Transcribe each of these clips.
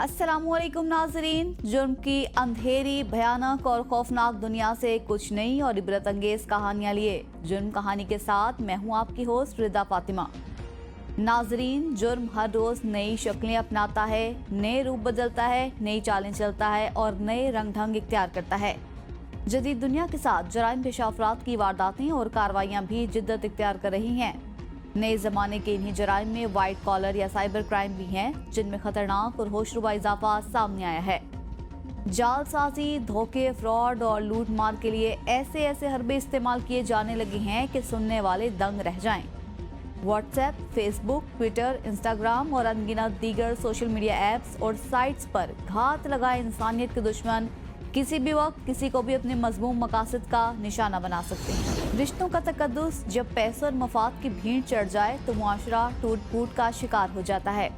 अस्सलाम वालेकुम नाजरीन। जुर्म की अंधेरी, भयानक और खौफनाक दुनिया से कुछ नई और इबरत अंगेज कहानियां लिए जुर्म कहानी के साथ मैं हूं आपकी होस्ट रिदा फातिमा। नाजरीन, जुर्म हर रोज नई शक्लें अपनाता है, नए रूप बदलता है, नई चालें चलता है और नए रंग ढंग इख्तियार करता है। जदीद दुनिया के साथ जराइम पेशा अफराद की वारदातें और कार्रवाइयां भी जिद्दत इख्तियार कर रही हैं। नए ज़माने के इन्हीं जराइम में वाइट कॉलर या साइबर क्राइम भी हैं, जिनमें खतरनाक और होशरुबा इजाफा सामने आया है। जालसाजी, धोखे, फ्रॉड और लूट मार के लिए ऐसे हरबे इस्तेमाल किए जाने लगे हैं कि सुनने वाले दंग रह जाएं। व्हाट्सएप, फेसबुक, ट्विटर, इंस्टाग्राम और अनगिनत दीगर सोशल मीडिया ऐप्स और साइट्स पर घात लगाए इंसानियत के दुश्मन किसी भी वक्त किसी को भी अपने मजमूम मकासद का निशाना बना सकते हैं। रिश्तों का तकद्दुस जब पैसों और मफाद की भीड़ चढ़ जाए तो मुआशरा टूट फूट का शिकार हो जाता है।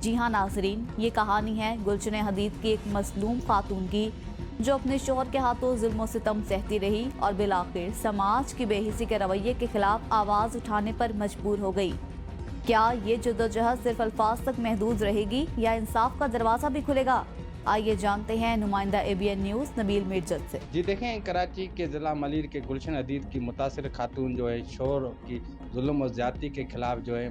जी हाँ नाजरीन, ये कहानी है गुलशन हदीद की एक मजलूम खातून की, जो अपने शोहर के हाथों जुल्म और सितम सहती रही और बिलाखिर समाज की बेहिसी के रवैये के खिलाफ आवाज उठाने पर मजबूर हो गई। क्या ये जद्दोजहद सिर्फ अल्फाज तक महदूद रहेगी या इंसाफ का दरवाजा भी खुलेगा? आइए जानते हैं नुमाइंदा ABN न्यूज़ नबील मिर्जत से। जी देखें, कराची के ज़िला मलीर के गुलशन हदीद की मुतासिर खातून जो है शोहर की जुल्म और ज़्यादती के खिलाफ जो है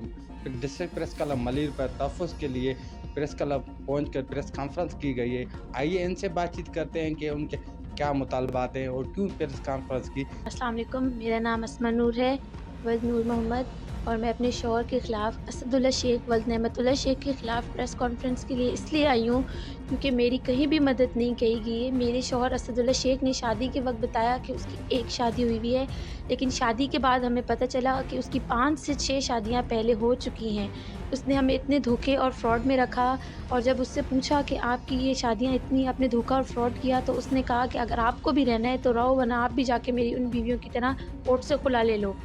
डिस्ट्रिक्ट प्रेस क्लब मलीर पर तहफ़्फ़ुज़ के लिए प्रेस क्लब पहुंचकर प्रेस कॉन्फ्रेंस की गई है। आइए इनसे बातचीत करते हैं कि उनके क्या मुतालबात हैं और क्यों प्रेस कॉन्फ्रेंस की। अस्सलाम वालेकुम, मेरा नाम अस्मा नूर है, वल्द नूर मोहम्मद, और मैं अपने शौहर के ख़िलाफ़ असदुल्ला शेख वल्द नेमतुल्ला शेख के ख़िलाफ़ प्रेस कॉन्फ्रेंस के लिए इसलिए आई हूँ क्योंकि मेरी कहीं भी मदद नहीं की गई है। मेरे शौहर असदुल्ला शेख ने शादी के वक्त बताया कि उसकी एक शादी हुई हुई है, लेकिन शादी के बाद हमें पता चला कि उसकी 5 से 6 शादियाँ पहले हो चुकी हैं। उसने हमें इतने धोखे और फ्रॉड में रखा, और जब उससे पूछा कि आपकी ये शादियाँ इतनी आपने धोखा और फ्रॉड किया, तो उसने कहा कि अगर आपको भी रहना है तो रहो, वरना आप भी जाके मेरी उन बीवियों की तरह कोर्ट से खुला ले लो।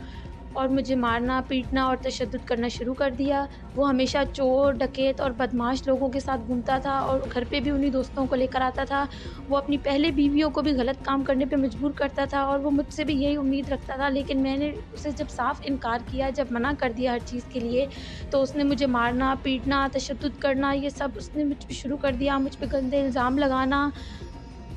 और मुझे मारना, पीटना और तशद्दुद करना शुरू कर दिया। वो हमेशा चोर, डकैत और बदमाश लोगों के साथ घूमता था और घर पे भी उन्हीं दोस्तों को लेकर आता था। वो अपनी पहले बीवियों को भी गलत काम करने पे मजबूर करता था और वो मुझसे भी यही उम्मीद रखता था, लेकिन मैंने उसे जब साफ़ इनकार किया, जब मना कर दिया हर चीज़ के लिए, तो उसने मुझे मारना, पीटना, तशद्दुद करना, ये सब उसने मुझ पे शुरू कर दिया। मुझ पे गंदे इल्ज़ाम लगाना,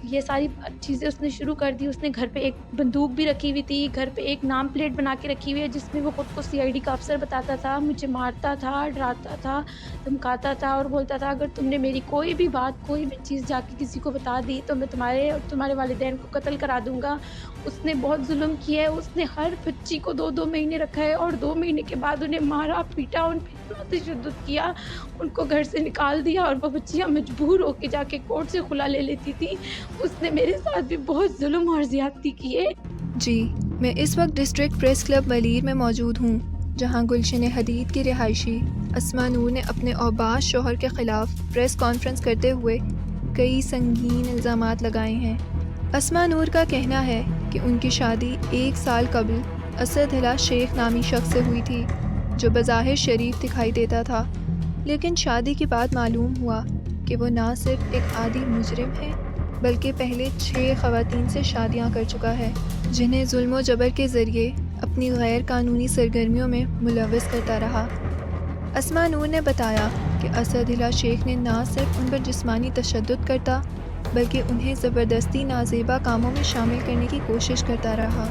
ये सारी चीज़ें उसने शुरू कर दी। उसने घर पे एक बंदूक भी रखी हुई थी, घर पे एक नाम प्लेट बना के रखी हुई है जिसमें वो खुद को CID का अफसर बताता था। मुझे मारता था, डराता था, धमकाता था और बोलता था अगर तुमने मेरी कोई भी बात, कोई भी चीज़ जाके किसी को बता दी तो मैं तुम्हारे और तुम्हारे वालिदैन को कत्ल करा दूँगा। उसने बहुत जुल्म किया है। उसने हर बच्ची को 2-2 महीने रखा है और 2 महीने के बाद उन्हें मारा, पीटा, उन पे इतना तशद्दुद किया, उनको घर से निकाल दिया और वो बच्चियाँ मजबूर होके जाके कोर्ट से खुला ले लेती थी। उसने मेरे साथ भी बहुत जुल्म और ज़्यादती की है। जी, मैं इस वक्त डिस्ट्रिक्ट प्रेस क्लब मलीर में मौजूद हूँ, जहाँ गुलशन हदीद की रिहायशी अस्मा नूर ने अपने औबाज शौहर के ख़िलाफ़ प्रेस कॉन्फ्रेंस करते हुए कई संगीन इल्ज़ामात लगाए हैं। अस्मा नूर का कहना है कि उनकी शादी 1 साल कबल असदुल्ला शेख नामी शख्स से हुई थी, जो बज़ाहिर शरीफ दिखाई देता था, लेकिन शादी के बाद मालूम हुआ कि वो ना सिर्फ एक आदी मुजरिम है बल्कि पहले 6 ख़वातीन से शादियां कर चुका है, जिन्हें जुल्म व जबर के ज़रिए अपनी गैर कानूनी सरगर्मियों में मुलव्वस करता रहा। अस्मा नूर ने बताया कि असदुल्ला शेख ने ना सिर्फ उन पर जिस्मानी तशद्दुद करता बल्कि उन्हें ज़बरदस्ती नाजेबा कामों में शामिल करने की कोशिश करता रहा।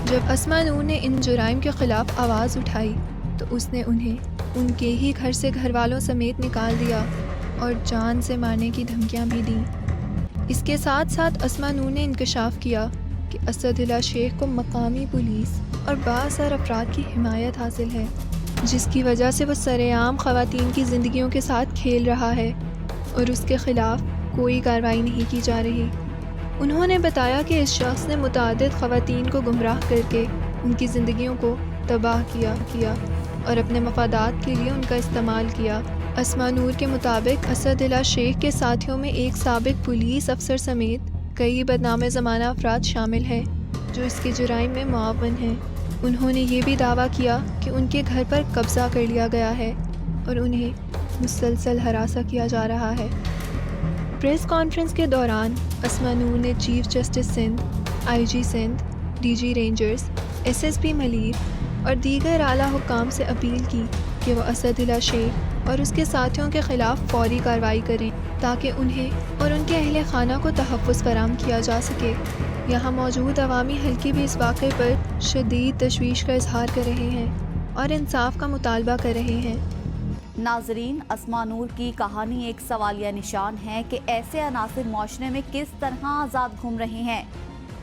जब अस्मा नूर ने इन जुराइम के ख़िलाफ़ आवाज़ उठाई तो उसने उन्हें उनके ही घर से घर वालों समेत निकाल दिया और जान से मारने की धमकियाँ भी दी। इसके साथ साथ अस्मा नूर ने इंकशाफ किया कि असदुल्ला शेख को मकामी पुलिस और बाज़ार अफराद की हिमायत हासिल है, जिसकी वजह से वो सरेआम ख़वातीन की ज़िंदगियों के साथ खेल रहा है और उसके ख़िलाफ़ कोई कार्रवाई नहीं की जा रही। उन्होंने बताया कि इस शख्स ने मुतअद्दिद ख़वातीन को गुमराह करके उनकी ज़िंदगियों को तबाह किया और अपने मफादात के लिए उनका इस्तेमाल किया। अस्मा नूर के मुताबिक असदुल्ला शेख के साथियों में एक साबिक पुलिस अफसर समेत कई बदनाम ज़माना अफराद शामिल हैं जो इसके जुराइम में मुआवन हैं। उन्होंने ये भी दावा किया कि उनके घर पर कब्ज़ा कर लिया गया है और उन्हें मुसलसल हरासा किया जा रहा है। प्रेस कॉन्फ्रेंस के दौरान अस्मा नूर ने chief justice Sindh, IG Sindh, DG rangers, SSP Malir और दीगर आला हुक्काम से अपील की کہ وہ اسداللہ شیخ اور اس کے ساتھیوں کے خلاف فوری کارروائی کریں تاکہ انہیں اور ان کے اہل خانہ کو تحفظ فراہم کیا جا سکے۔ یہاں موجود عوامی حلقے بھی اس واقعے پر شدید تشویش کا اظہار کر رہے ہیں اور انصاف کا مطالبہ کر رہے ہیں۔ ناظرین، اسماء نور کی کہانی ایک سوالیہ نشان ہے کہ ایسے عناصر معاشرے میں کس طرح آزاد گھوم رہے ہیں۔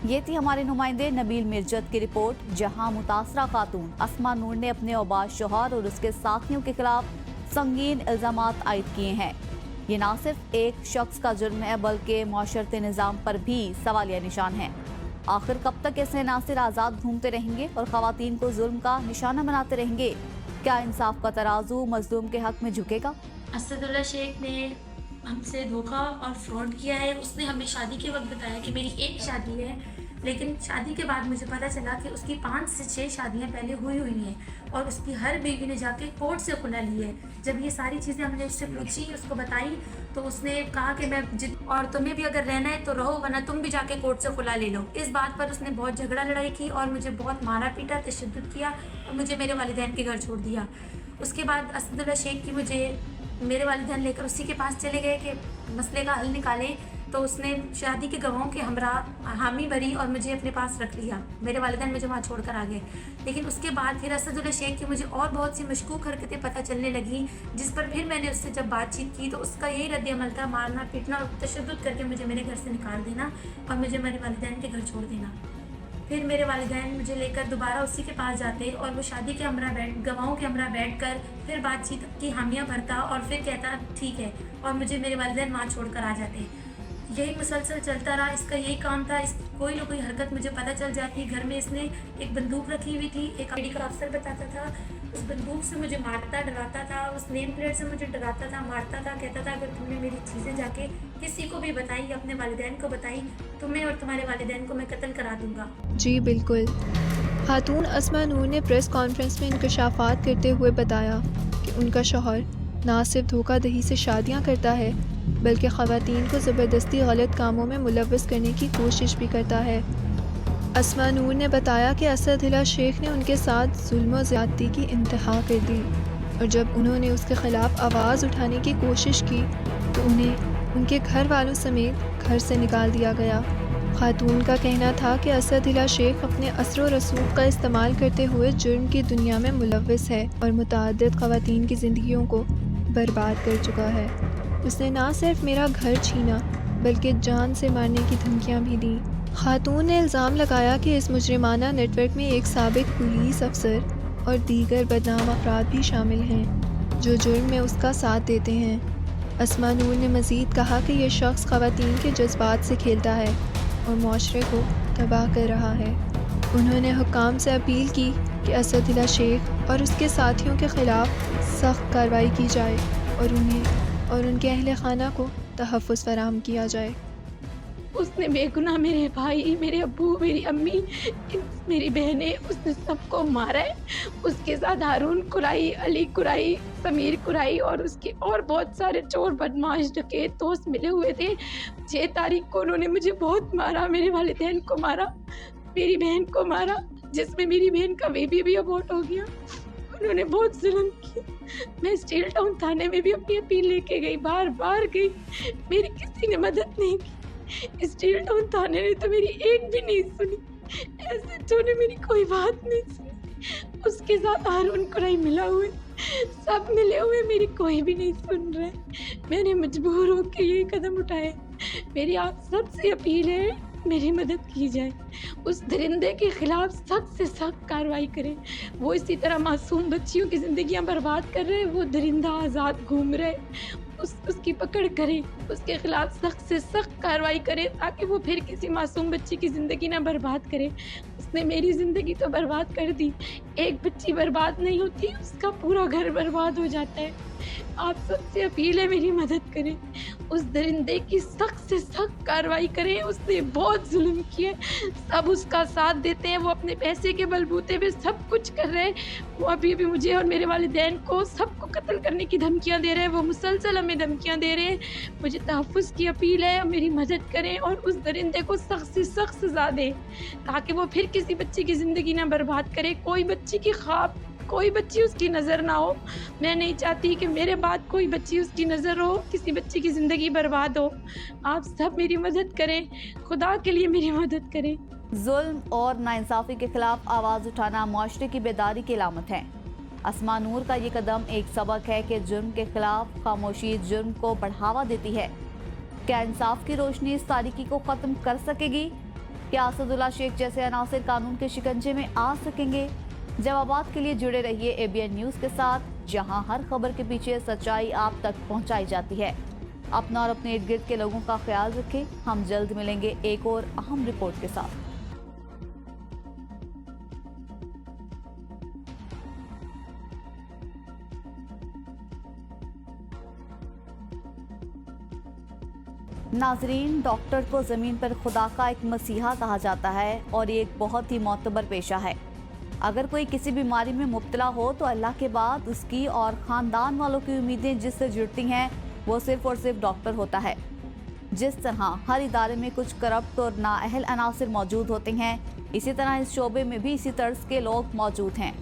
یہ تھی ہمارے نمائندے نبیل مرجت کی رپورٹ، جہاں متاثرہ خاتون اسماء نور نے اپنے اوباش شوہر اور اس کے ساتھیوں کے خلاف سنگین الزامات عائد کیے ہیں۔ یہ نہ صرف ایک شخص کا جرم ہے بلکہ معاشرتی نظام پر بھی سوالیہ نشان ہے۔ آخر کب تک ایسے عناصر آزاد گھومتے رہیں گے اور خواتین کو ظلم کا نشانہ بناتے رہیں گے؟ کیا انصاف کا ترازو مظلوم کے حق میں جھکے گا؟ اسداللہ شیخ نے ہم سے دھوکہ اور فراڈ کیا ہے۔ اس نے ہمیں شادی کے وقت بتایا کہ میری ایک شادی ہے، لیکن شادی کے بعد مجھے پتہ چلا کہ اس کی 5 سے 6 شادیاں پہلے ہوئی ہیں اور اس کی ہر بیوی نے جا کے کورٹ سے خلا لی ہے۔ جب یہ ساری چیزیں ہم نے اس سے پوچھی، اس کو بتائی، تو اس نے کہا کہ اور تمہیں بھی اگر رہنا ہے تو رہو، ورنہ تم بھی جا کے کورٹ سے خلا لے لو۔ اس بات پر اس نے بہت جھگڑا لڑائی کی اور مجھے بہت مارا پیٹا، تشدد کیا اور مجھے میرے والدین کے گھر چھوڑ دیا۔ اس کے بعد اسداللہ شیخ کی میرے والدین لے کر اسی کے پاس چلے گئے کہ مسئلے کا حل نکالیں، تو اس نے شادی کے گواہوں کے ہمراہ حامی بھری اور مجھے اپنے پاس رکھ لیا۔ میرے والدین مجھے وہاں چھوڑ کر آ گئے، لیکن اس کے بعد پھر اسداللہ شیخ کی مجھے اور بہت سی مشکوک حرکتیں پتہ چلنے لگیں، جس پر پھر میں نے اس سے جب بات چیت کی تو اس کا یہی رد عمل تھا، مارنا پیٹنا اور تشدد کر کے مجھے میرے گھر سے نکال دینا اور مجھے میرے والدین کے گھر چھوڑ دینا۔ پھر میرے والدین مجھے لے کر دوبارہ اسی کے پاس جاتے اور وہ شادی کے گواہوں کے ہمراہ بیٹھ کر پھر بات چیت کی حامیاں بھرتا اور پھر کہتا ٹھیک ہے، اور مجھے میرے والدین وہاں چھوڑ کر آ جاتے۔ یہی مسلسل چلتا رہا، اس کا یہی کام تھا۔ کوئی نہ کوئی حرکت مجھے پتہ چل جاتی۔ گھر میں اس نے ایک بندوق رکھی ہوئی تھی، ایک آئی ڈی کا افسر بتاتا تھا، اس بندوق سے مجھے مارتا ڈراتا تھا، اس نیم پلیٹ سے مجھے ڈراتا تھا، مارتا تھا، کہتا تھا اگر تم نے میری چیزیں جا کے کسی کو بھی بتائی یا اپنے والدین کو بتائی، تمہیں اور تمہارے والدین کو میں قتل کرا دوں گا۔ جی بالکل۔ خاتون اسماء نور نے پریس کانفرنس میں انکشافات کرتے ہوئے بتایا کہ ان کا شوہر نہ صرف دھوکہ دہی سے شادیاں کرتا ہے بلکہ خواتین کو زبردستی غلط کاموں میں ملوث کرنے کی کوشش بھی کرتا ہے۔ اسماء نور نے بتایا کہ اسداللہ شیخ نے ان کے ساتھ ظلم و زیادتی کی انتہا کر دی اور جب انہوں نے اس کے خلاف آواز اٹھانے کی کوشش کی تو انہیں ان کے گھر والوں سمیت گھر سے نکال دیا گیا۔ خاتون کا کہنا تھا کہ اسداللہ شیخ اپنے اثر و رسوخ کا استعمال کرتے ہوئے جرم کی دنیا میں ملوث ہے اور متعدد خواتین کی زندگیوں کو برباد کر چکا ہے۔ اس نے نہ صرف میرا گھر چھینا بلکہ جان سے مارنے کی دھمکیاں بھی دیں۔ خاتون نے الزام لگایا کہ اس مجرمانہ نیٹ ورک میں ایک سابق پولیس افسر اور دیگر بدنام افراد بھی شامل ہیں جو جرم میں اس کا ساتھ دیتے ہیں۔ اسماء نور نے مزید کہا کہ یہ شخص خواتین کے جذبات سے کھیلتا ہے اور معاشرے کو تباہ کر رہا ہے۔ انہوں نے حکام سے اپیل کی کہ اسداللہ شیخ اور اس کے ساتھیوں کے خلاف سخت کارروائی کی جائے اور انہیں اور ان کے اہل خانہ کو تحفظ فراہم کیا جائے۔ اس نے بے گناہ میرے بھائی، میرے ابو، میری امی، میری بہنیں، اس نے سب کو مارا ہے۔ اس کے ساتھ ہارون قرائی، علی قرائی، سمیر قرائی اور اس کے اور بہت سارے چور بدماش ڈکیت دوست ملے ہوئے تھے۔ 6 تاریخ کو انہوں نے مجھے بہت مارا، میرے والدین کو مارا، میری بہن کو مارا، جس میں میری بہن کا بیبی بھی ابورٹ ہو گیا۔ انہوں نے بہت ظلم کیا۔ میں اسٹیل ٹاؤن تھانے میں بھی اپنی اپیل لے کے گئی، بار بار گئی، میری کسی نے مدد نہیں کی۔ اسٹیل ٹاؤن تھانے نے تو میری ایک بھی نہیں سنی، ایسے جو نے میری کوئی بات نہیں سنی۔ اس کے ساتھ ہارون قرائی ملا ہوئے، سب ملے ہوئے، میری کوئی بھی نہیں سن رہے۔ میں نے مجبور ہو کے یہ قدم اٹھائے۔ میری آپ سب سے اپیل ہے میری مدد کی جائے، اس درندے کے خلاف سخت سے سخت کارروائی کریں۔ وہ اسی طرح معصوم بچیوں کی زندگیاں برباد کر رہے، وہ درندہ آزاد گھوم رہے، اس کی پکڑ کریں، اس کے خلاف سخت سے سخت کارروائی کریں تاکہ وہ پھر کسی معصوم بچی کی زندگی نہ برباد کرے۔ اس نے میری زندگی تو برباد کر دی، ایک بچی برباد نہیں ہوتی، اس کا پورا گھر برباد ہو جاتا ہے۔ آپ سب سے اپیل ہے میری مدد کریں، اس درندے کی سخت سے سخت کارروائی کریں۔ اس نے بہت ظلم کیا، سب اس کا ساتھ دیتے ہیں، وہ اپنے پیسے کے بلبوتے پہ سب کچھ کر رہے ہیں۔ وہ ابھی بھی مجھے اور میرے والدین کو سب کو قتل کرنے کی دھمکیاں دے رہے ہیں، وہ مسلسل ہمیں دھمکیاں دے رہے ہیں۔ مجھے تحفظ کی اپیل ہے، میری مدد کریں اور اس درندے کو سخت سے سخت سزا دیں تاکہ وہ پھر کسی بچی کی زندگی نہ برباد کرے، کوئی بچی کی خواب कोई बच्ची उसकी नज़र ना हो। मैं नहीं चाहती कि मेरे बाद कोई बच्ची उसकी नज़र हो, किसी बच्ची की ज़िंदगी बर्बाद हो। आप सब मेरी मदद करें, खुदा के लिए मेरी मदद करें। जुल्म और नाइंसाफ़ी के खिलाफ आवाज़ उठाना मुआशरे की बेदारी की अलामत है। अस्मा नूर का ये कदम एक सबक है कि जुर्म के खिलाफ खामोशी जुर्म को बढ़ावा देती है। क्या इंसाफ की रोशनी इस तारीकी को ख़त्म कर सकेगी? क्या असदुल्ला शेख जैसे अनासिर कानून के शिकंजे में आ सकेंगे? जवाबात के लिए जुड़े रहिए ABN न्यूज़ के साथ, जहां हर खबर के पीछे सच्चाई आप तक पहुंचाई जाती है। अपना और अपने इर्द गिर्द के लोगों का ख्याल रखें। हम जल्द मिलेंगे एक और अहम रिपोर्ट के साथ। नाजरीन, डॉक्टर को ज़मीन पर खुदा का एक मसीहा कहा जाता है और ये एक बहुत ही मोतबर पेशा है। अगर कोई किसी बीमारी में मुब्तला हो तो अल्लाह के बाद उसकी और ख़ानदान वालों की उम्मीदें जिससे जुड़ती हैं वो सिर्फ़ और सिर्फ डॉक्टर होता है। जिस तरह हर इदारे में कुछ करप्ट और नाअहल अनासिर मौजूद होते हैं, इसी तरह इस शोबे में भी इसी तर्ज के लोग मौजूद हैं।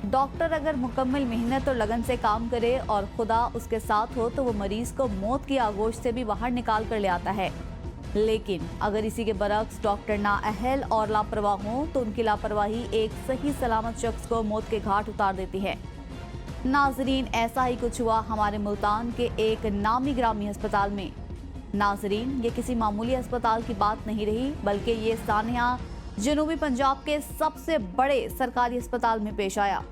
डॉक्टर अगर मुकम्मल मेहनत और लगन से काम करे और खुदा उसके साथ हो तो वो मरीज को मौत की आगोश से भी बाहर निकाल कर ले आता है। लेकिन अगर इसी के बरक्स डॉक्टर नाअहल और लापरवाह हों तो उनकी लापरवाही एक सही सलामत शख्स को मौत के घाट उतार देती है। नाजरीन, ऐसा ही कुछ हुआ हमारे मुल्तान के एक नामी ग्रामी अस्पताल में। नाजरीन, ये किसी मामूली अस्पताल की बात नहीं रही, बल्कि ये सानिया जनूबी पंजाब के सबसे बड़े सरकारी अस्पताल में पेश आया।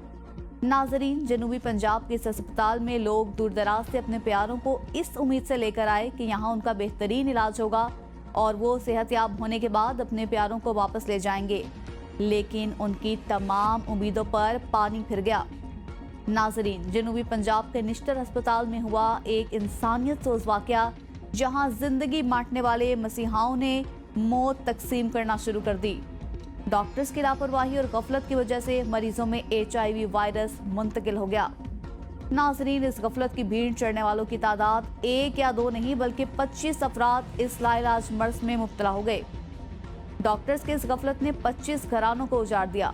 नाजरीन, जनूबी पंजाब के इस अस्पताल में लोग दूर दराज से अपने प्यारों को इस उम्मीद से लेकर आए कि यहाँ उनका बेहतरीन इलाज होगा और वो सेहतयाब होने के बाद अपने प्यारों को वापस ले जाएंगे। लेकिन उनकी तमाम उम्मीदों पर पानी फिर गया। नाजरीन, जनूबी पंजाब के निश्तर अस्पताल में हुआ एक इंसानियत सोज वाक़या, जहाँ जिंदगी बांटने वाले मसीहाओं ने मौत तकसीम करना शुरू कर दी। डॉक्टर्स की लापरवाही और गफलत की वजह से मरीजों में HIV वायरस मुंतकिल हो गया। नाजरीन, इस गफलत की भीड़ चढ़ने वालों की तादाद 1 या 2 नहीं बल्कि 25 अफराद इस लाइलाज मर्ज में मुब्तला हो गए। डॉक्टर्स के इस गफलत ने 25 घरानों को उजाड़ दिया।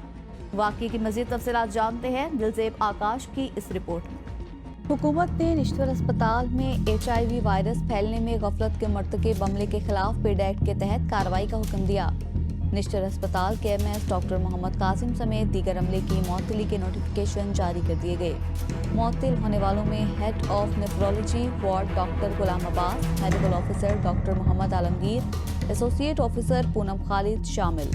वाक़ये की मज़ीद तफसीलात जानते हैं दिलजेब आकाश की इस रिपोर्ट में। हुकूमत ने निश्तर अस्पताल में HIV वायरस फैलने में गफलत के मर्तकब अमले के खिलाफ पेड एक्ट के तहत कार्रवाई का हुक्म दिया। निश्तर अस्पताल के MS डॉक्टर मोहम्मद कासिम समेत दीगर अमले की मअतली के नोटिफिकेशन जारी कर दिए गए। मअतल होने वालों में head of nephrology ward doctor Ghulam Abbas, medical officer doctor Mohammad Alamgir, associate officer Poonam Khalid शामिल।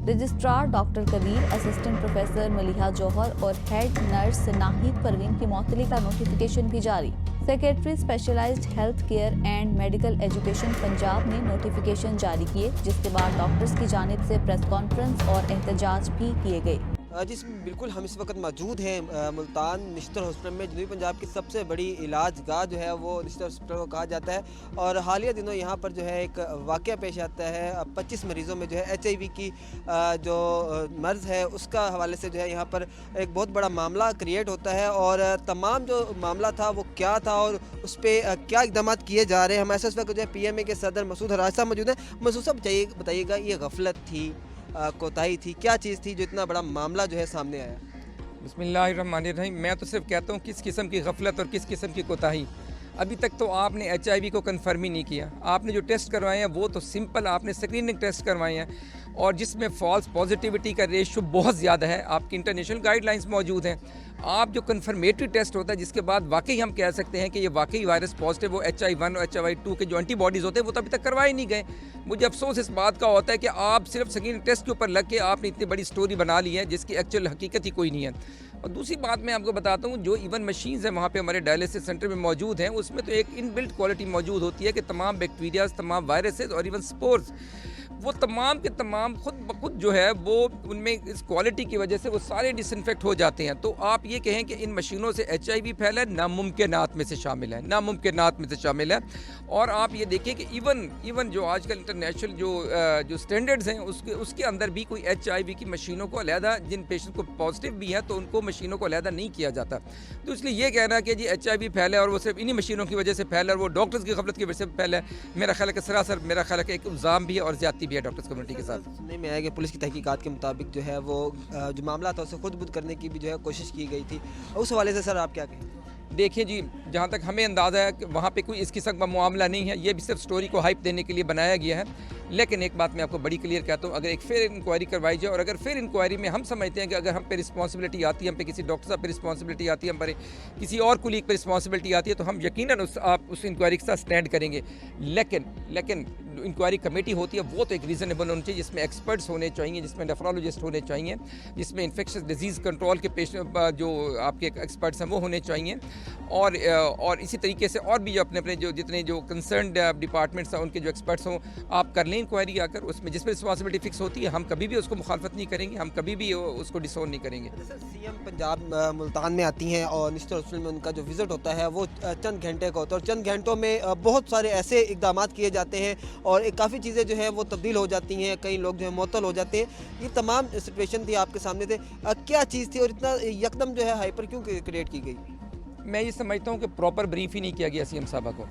Registrar doctor Kabir, assistant professor Maliha Jauhar और हेड नर्स नाहिद परवीन की मअतली का नोटिफिकेशन भी जारी। Secretary specialised health care and medical education Punjab ने नोटिफिकेशन जारी किए, जिसके बाद डॉक्टर्स की जानिब से प्रेस कॉन्फ्रेंस और एहतजाज भी किए गए। जिस बिल्कुल हम इस वक्त मौजूद हैं मुल्तान निश्तर हॉस्पिटल में। जनूबी पंजाब की सबसे बड़ी इलाज गाह जो है वो निश्तर हॉस्पिटल को कहा जाता है और हालिया दिनों यहाँ पर जो है एक वाक़या पेश आता है। 25 मरीज़ों में जो है HIV की जो मर्ज़ है उसका हवाले से जो है यहाँ पर एक बहुत बड़ा मामला क्रिएट होता है और तमाम जो मामला था वो क्या था और उस पर क्या इक़दाम किए जा रहे हैं। हमारे साथ जो है PMA के सदर मसूद हराज साहब मौजूद हैं। मसूद साहब बताइएगा, ये गफलत थी, कोताही थी, क्या चीज़ थी जो इतना बड़ा मामला जो है सामने आया? बिस्मिल्लाहिर्रहमानिर्रहीम। मैं तो सिर्फ कहता हूँ किस किस्म की गफलत और किस किस्म की कोताही। अभी तक तो आपने HIV को कन्फर्म ही नहीं किया। आपने जो टेस्ट करवाए हैं वो तो सिंपल आपने स्क्रीनिंग टेस्ट करवाए हैं और जिसमें फॉल्स पॉजिटिविटी का रेशो बहुत ज़्यादा है। आपकी इंटरनेशनल गाइडलाइंस मौजूद हैं। आप जो कन्फर्मेटरी टेस्ट होता है जिसके बाद वाकई हम कह सकते हैं कि ये वाकई वायरस पॉजिटिव, वो HIV-1 और HIV-2 के जो एंटीबॉडीज़ होते हैं वो तो अभी तक करवाए नहीं गए। मुझे अफसोस इस बात का होता है कि आप सिर्फ स्क्रीनिंग टेस्ट के ऊपर लग के आपने इतनी बड़ी स्टोरी बना ली है जिसकी एक्चुअल हकीकत ही कोई नहीं है। और दूसरी बात मैं आपको बताता हूँ, जो इवन मशीन्स हैं वहाँ पे हमारे डायलिसिस सेंटर में मौजूद हैं, उसमें तो एक इनबिल्ट क्वालिटी मौजूद होती है कि तमाम बैक्टीरियाज, तमाम वायरसेस और इवन स्पोर्स वो तमाम के तमाम खुद ब खुद जो है वो उनमें इस क्वालिटी की वजह से वो सारे डिसइंफेक्ट हो जाते हैं। तो आप ये कहें कि इन मशीनों से HIV फैला है, नामुमकिनात में से शामिल है, नामुमकिनात में से शामिल है। और आप ये देखिए कि इवन जो आजकल इंटरनेशनल जो स्टैंडर्ड्स हैं उसके अंदर भी कोई HIV की मशीनों को अलहदा, जिन पेशेंट को पॉजिटिव भी है तो उनको मशीनों को अलहदा नहीं किया जाता। तो इसलिए ये कहना कि जी HIV फैला है और वो सिर्फ इन्हीं मशीनों की वजह से फैला है और वो डॉक्टर्स की गफलत की वजह से फैला है, मेरा ख्याल है कि सरासर मेरा ख्याल है कि एक इल्ज़ाम भी है और ज़्यादती भी। भी है डॉक्टर्स कम्युनिटी के साथ। सुनने में आया कि पुलिस की तहकीकात के मुताबिक जो है वो जो मामला था उसे खुद बुद करने की भी जो है कोशिश की गई थी, उस हवाले से सर आप क्या कहें? देखिए जी, जहाँ तक हमें अंदाज़ा है कि वहाँ पे कोई इस किस्म का मामला नहीं है, ये भी सिर्फ स्टोरी को हाइप देने के लिए बनाया गया है। लेकिन एक बात मैं आपको बड़ी क्लियर कहता हूँ, अगर एक फेयर इंक्वायरी करवाई जाए और अगर फेयर इंक्वायरी में हम समझते हैं कि अगर हम पे रिस्पॉन्सिबिलिटी आती है, हम पे किसी डॉक्टर साहब पे रिस्पॉन्सिबिलिटी आती है, हम पर किसी और कुलीग पे रिस्पॉन्सिबिलिटी आती है, तो हम यकीनन उस इंक्वायरी के साथ स्टैंड करेंगे। लेकिन इंक्वायरी कमेटी होती है वो तो एक रीज़नेबल होनी चाहिए, जिसमें एक्सपर्ट्स होने चाहिए, जिसमें नेफ्रोलॉजिस्ट होने चाहिए, जिसमें इन्फेक्शस डिजीज़ कंट्रोल के जो आपके एक्सपर्ट्स हैं वो होने चाहिए। और इसी तरीके से और भी अपने अपने जो जितने जो कंसर्न्ड डिपार्टमेंट्स हैं उनके जो एक्सपर्ट्स हों, आप कर लें इंक्वायरी आकर, उसमें जिसमें रिस्पॉन्सिबिलिटी फिक्स होती है हम कभी भी उसको मुखालफत नहीं करेंगे, हम कभी भी उसको डिसोन नहीं करेंगे। सर सीएम पंजाब मुल्तान में आती हैं और निश्चित हॉस्पिटल में उनका जो विज़िट होता है वो चंद घंटे का होता है और चंद घंटों में बहुत सारे ऐसे इकदाम किए जाते हैं और काफ़ी चीज़ें जो है वो तब्दील हो जाती हैं, कई लोग जो है मुअत्तल हो जाते हैं। ये तमाम सिचुएशन थी आपके सामने थे, क्या चीज़ थी और इतना यकदम जो है हाइपर क्यों क्रिएट की गई? मैं ये समझता हूँ कि प्रॉपर ब्रीफ ही नहीं किया गया सीएम साहबा को।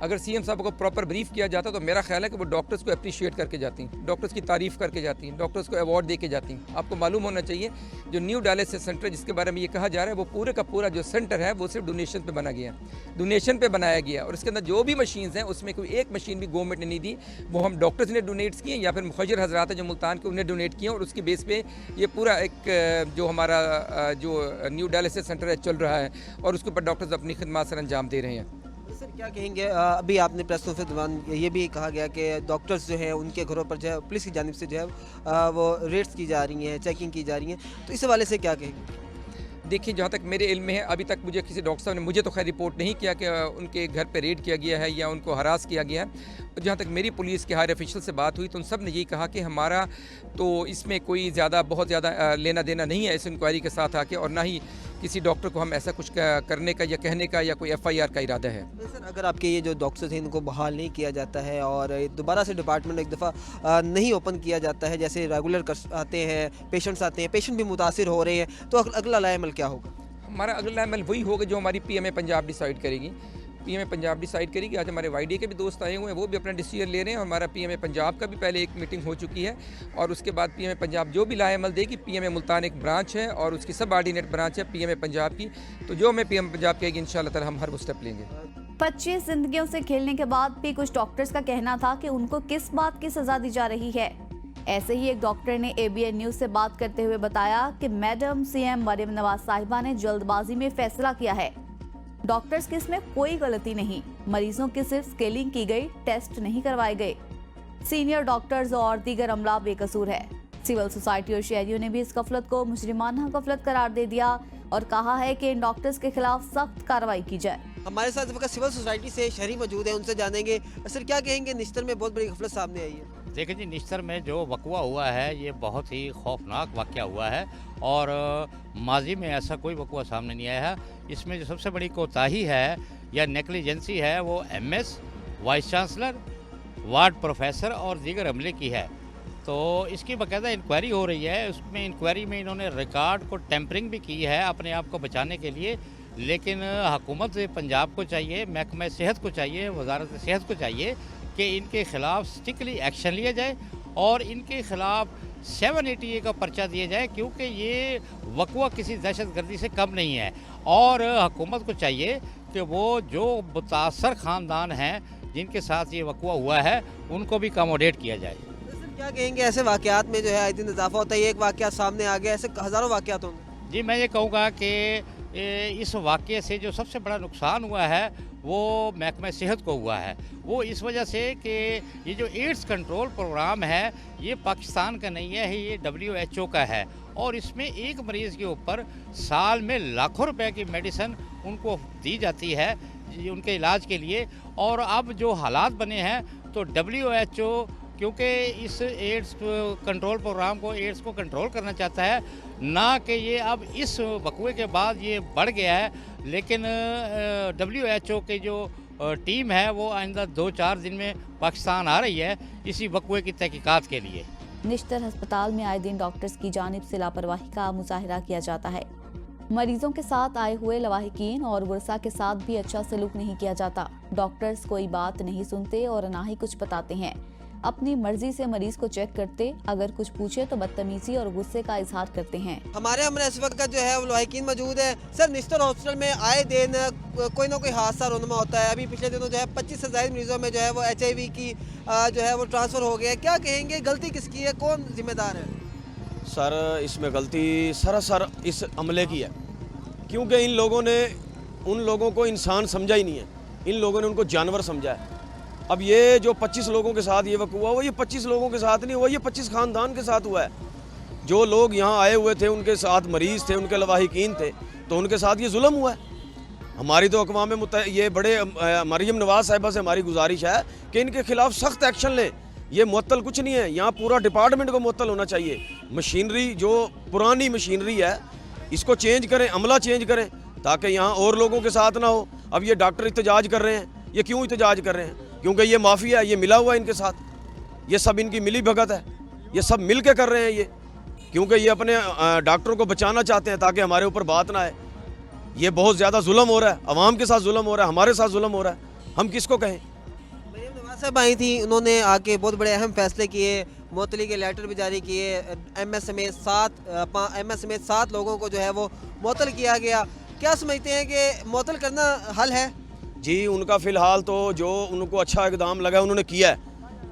अगर सीएम साहब को प्रॉपर ब्रीफ किया जाता तो मेरा ख्याल है कि वो डॉक्टर्स को अप्रिशिएट करके जाती हैं, डॉक्टर्स की तारीफ़ करके जाती हैं, डॉक्टर्स को अवार्ड दे के जाती हैं। आपको मालूम होना चाहिए जो न्यू डायलिसिस सेंटर जिसके बारे में ये कहा जा रहा है वो पूरे का पूरा जो सेंटर है वो सिर्फ डोनेशन पे बना गया है, डोनेशन पे बनाया गया और इसके अंदर जो भी मशीन्स हैं उसमें कोई एक मशीन भी गवर्नमेंट ने नहीं दी, वो हम डॉक्टर्स ने डोनेट्स किए या फिर मुखर्र हजरात हैं जो मुल्तान के उन्हें डोनेट किए और उसकी बेस पे ये पूरा एक जो हमारा जो न्यू डायलिसिस सेंटर है चल रहा है और उसके ऊपर डॉक्टर्स अपनी खिदमत सर अंजाम दे रहे हैं। सर क्या कहेंगे, अभी आपने प्रेस कॉन्फ्रेंस के दौरान ये भी कहा गया कि डॉक्टर्स जो हैं उनके घरों पर जो है पुलिस की जानिब से जो है वो रेड्स की जा रही हैं, चेकिंग की जा रही हैं, तो इस हवाले से क्या कहेंगे? देखिए, जहाँ तक मेरे इल्म में है अभी तक मुझे किसी डॉक्टर साहब ने मुझे तो खैर रिपोर्ट नहीं किया कि उनके घर पे रेड किया गया है या उनको हरास किया गया है। जहाँ तक मेरी पुलिस के हायर ऑफिशियल से बात हुई तो उन सब ने यही कहा कि हमारा तो इसमें कोई बहुत ज़्यादा लेना देना नहीं है इस इंक्वायरी के साथ आके और ना ही किसी डॉक्टर को हम ऐसा कुछ करने का या कहने का या कोई FIR का इरादा है। सर अगर आपके ये जो डॉक्टर्स हैं इनको बहाल नहीं किया जाता है और दोबारा से डिपार्टमेंट एक दफ़ा नहीं ओपन किया जाता है, जैसे रेगुलर आते हैं पेशेंट्स आते हैं, पेशेंट भी मुतासिर हो रहे हैं, तो अगला लाएमल क्या होगा? हमारा अगला अमल वही होगा जो हमारी PMA पंजाब डिसाइड करेगी। PMA पंजाब डिसाइड करेगी। आज हमारे YDA के भी दोस्त आए हुए हैं, वो भी अपना डिसीजन ले रहे हैं। हमारा PMA पंजाब का भी पहले एक मीटिंग हो चुकी है और उसके बाद PMA पंजाब जो भी लाएमल देगी, PMA मुल्तान एक ब्रांच है और उसकी सब ऑर्डिनेट ब्रांच है PMA पंजाब की, तो जो हमें PMA पंजाब कहेगी इंशाल्लाह ताला हम हर वो स्टेप लेंगे। 25 जिंदगियों से खेलने के बाद भी कुछ डॉक्टर्स का कहना था कि उनको किस बात की सजा दी जा रही है। ऐसे ही एक डॉक्टर ने ABN न्यूज से बात करते हुए बताया कि मैडम CM मरियम नवाज साहिबा ने जल्दबाजी में फैसला किया है। डॉक्टर्स की इसमें कोई गलती नहीं, मरीजों की सिर्फ स्केलिंग की गई, टेस्ट नहीं करवाए गए। सीनियर डॉक्टर्स और दीगर अमला बेकसूर है। सिविल सोसाइटी और शहरियों ने भी इस गफलत को मुजरिमाना गफलत करार दे दिया और कहा है कि इन डॉक्टर्स के खिलाफ सख्त कार्रवाई की जाए। हमारे साथ इस वक्त सिविल सोसाइटी से शहरी मौजूद है, उनसे जानेंगे सर क्या कहेंगे, निश्तर में बहुत बड़ी गफलत सामने आई है। देखिए जी, निश्तर में जो वकवा हुआ है ये बहुत ही खौफनाक वाक़या हुआ है और माजी में ऐसा कोई वकवा सामने नहीं आया है। इसमें जो सबसे बड़ी कोताही है या नेग्लिजेंसी है वो MS, vice chancellor, ward professor और दीगर अमले की है। तो इसकी बाकायदा इंक्वायरी हो रही है। उसमें इंक्वायरी में इन्होंने रिकॉर्ड को टेम्परिंग भी की है अपने आप को बचाने के लिए, लेकिन हुकूमत पंजाब को चाहिए, महकमा सेहत को चाहिए, वजारत सेहत को चाहिए कि इनके ख़िलाफ़ स्ट्रिक्टली एक्शन लिया जाए और इनके ख़िलाफ़ 780A का पर्चा दिया जाए, क्योंकि ये वकवा किसी दहशतगर्दी से कम नहीं है। और हुकूमत को चाहिए कि वो जो मुतासर ख़ानदान हैं जिनके साथ ये वकवा हुआ है उनको भी अकोमोडेट किया जाए। क्या कहेंगे, ऐसे वाक़यात में जो है आए दिन इजाफा होता है, एक वाक़या सामने आ गया, ऐसे हज़ारों वाक़यात होंगे? जी, मैं ये कहूँगा कि इस वाक़ये से जो सबसे बड़ा नुकसान हुआ है वो महकमा सेहत को हुआ है। वो इस वजह से कि ये जो एड्स कंट्रोल प्रोग्राम है ये पाकिस्तान का नहीं है, ये WHO का है और इसमें एक मरीज़ के ऊपर साल में लाखों रुपए की मेडिसिन उनको दी जाती है उनके इलाज के लिए। और अब जो हालात बने हैं तो WHO क्योंकि इस एड्स कंट्रोल प्रोग्राम को, एड्स को कंट्रोल करना चाहता है, ना कि ये अब इस वकवे के बाद ये बढ़ गया है। लेकिन WHO की जो टीम है वो आइंदा 2-4 दिन में पाकिस्तान आ रही है इसी वकवे की तहकीकात के लिए। निश्तर अस्पताल में आए दिन डॉक्टर्स की जानिब से लापरवाही का मुजाहिरा किया जाता है। मरीजों के साथ आए हुए लवाहिकीन और वर्सा के साथ भी अच्छा सलूक नहीं किया जाता। डॉक्टर्स कोई बात नहीं सुनते और ना ही कुछ बताते हैं। अपनी मर्जी से मरीज को चेक करते, अगर कुछ पूछे तो बदतमीजी और गुस्से का इजहार करते हैं। हमारे हमने इस वक्त जो है वो लवाहिकीन मौजूद है। सर, निश्तर हॉस्पिटल में आए दिन कोई ना कोई हादसा रोनमा होता है। अभी पिछले दिनों जो है 25 से ज़ायद मरीजों में जो है वो HIV की जो है वो ट्रांसफ़र हो गया है। क्या कहेंगे, गलती किसकी है, कौन जिम्मेदार है? सर, इसमें गलती सरासर इस अमले की है, क्योंकि इन लोगों ने उन लोगों को इंसान समझा ही नहीं है, इन लोगों ने उनको जानवर समझा है। अब ये जो 25 लोगों के साथ ये वक़्त हुआ, वो ये 25 लोगों के साथ नहीं हुआ, ये 25 ख़ानदान के साथ हुआ है। जो लोग यहाँ आए हुए थे, उनके साथ मरीज़ थे, उनके लवाहिकीन थे, तो उनके साथ ये जुल्म हुआ है। हमारी तो अक़वाम मुत्तहिदा ये बड़े मरियम नवाज़ साहिबा से हमारी गुजारिश है कि इनके ख़िलाफ़ सख्त एक्शन लें। ये मुअत्तल कुछ नहीं है, यहाँ पूरा डिपार्टमेंट को मुअत्तल होना चाहिए। मशीनरी जो पुरानी मशीनरी है इसको चेंज करें, अमला चेंज करें, ताकि यहाँ और लोगों के साथ ना हो। अब ये डॉक्टर एहतजाज कर रहे हैं, ये क्यों एहतजाज कर रहे हैं? क्योंकि ये माफिया है, ये मिला हुआ है इनके साथ, ये सब इनकी मिली भगत है, ये सब मिल के कर रहे हैं ये, क्योंकि ये अपने डॉक्टरों को बचाना चाहते हैं ताकि हमारे ऊपर बात ना आए। ये बहुत ज़्यादा जुल्म हो रहा है, अवाम के साथ जुल्म हो रहा है, हमारे साथ जुल्म हो रहा है, हम किसको कहें? मरियम नवाज़ साहब आई थी, उन्होंने आके बहुत बड़े अहम फैसले किए, मुअत्तली के लेटर भी जारी किए। MS समेत 7 लोगों को जो है वो मुअत्तल किया गया। क्या समझते हैं कि मुअत्तल करना हल है? जी, उनका फ़िलहाल तो जो उनको अच्छा इक़दाम लगा उन्होंने किया है,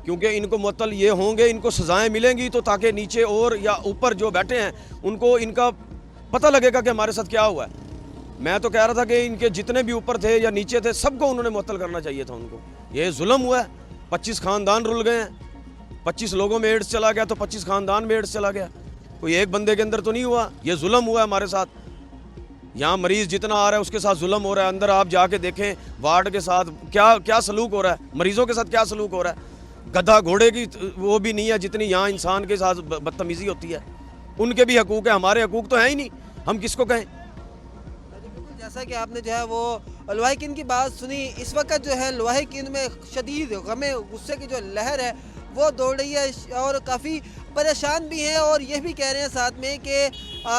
क्योंकि इनको मुअत्तल ये होंगे, इनको सज़ाएँ मिलेंगी तो ताकि नीचे और या ऊपर जो बैठे हैं उनको इनका पता लगेगा कि हमारे साथ क्या हुआ है। मैं तो कह रहा था कि इनके जितने भी ऊपर थे या नीचे थे, सबको उन्होंने मुअत्तल करना चाहिए था उनको। ये जुल्म हुआ है, 25 ख़ानदान रुल गए हैं, 25 लोगों में एड्स चला गया तो 25 ख़ानदान में एड्स चला गया, कोई एक बंदे के अंदर तो नहीं हुआ। ये जुल्म हुआ है हमारे साथ। यहाँ मरीज़ जितना आ रहा है उसके साथ जुल्म हो रहा है। अंदर आप जाके देखें वार्ड के साथ क्या सलूक हो रहा है, मरीज़ों के साथ क्या सलूक हो रहा है। गधा घोड़े की वो भी नहीं है जितनी यहाँ इंसान के साथ बदतमीज़ी होती है। उनके भी हकूक़ है, हमारे हकूक़ तो हैं ही नहीं, हम किसको कहें? जैसा कि आपने जो है वो लवाहिकीन की बात सुनी, इस वक्त जो है लवाहिकीन में शदीद गमे गुस्से की जो लहर है वो दौड़ रही है और काफ़ी परेशान भी हैं। और ये भी कह रहे हैं साथ में कि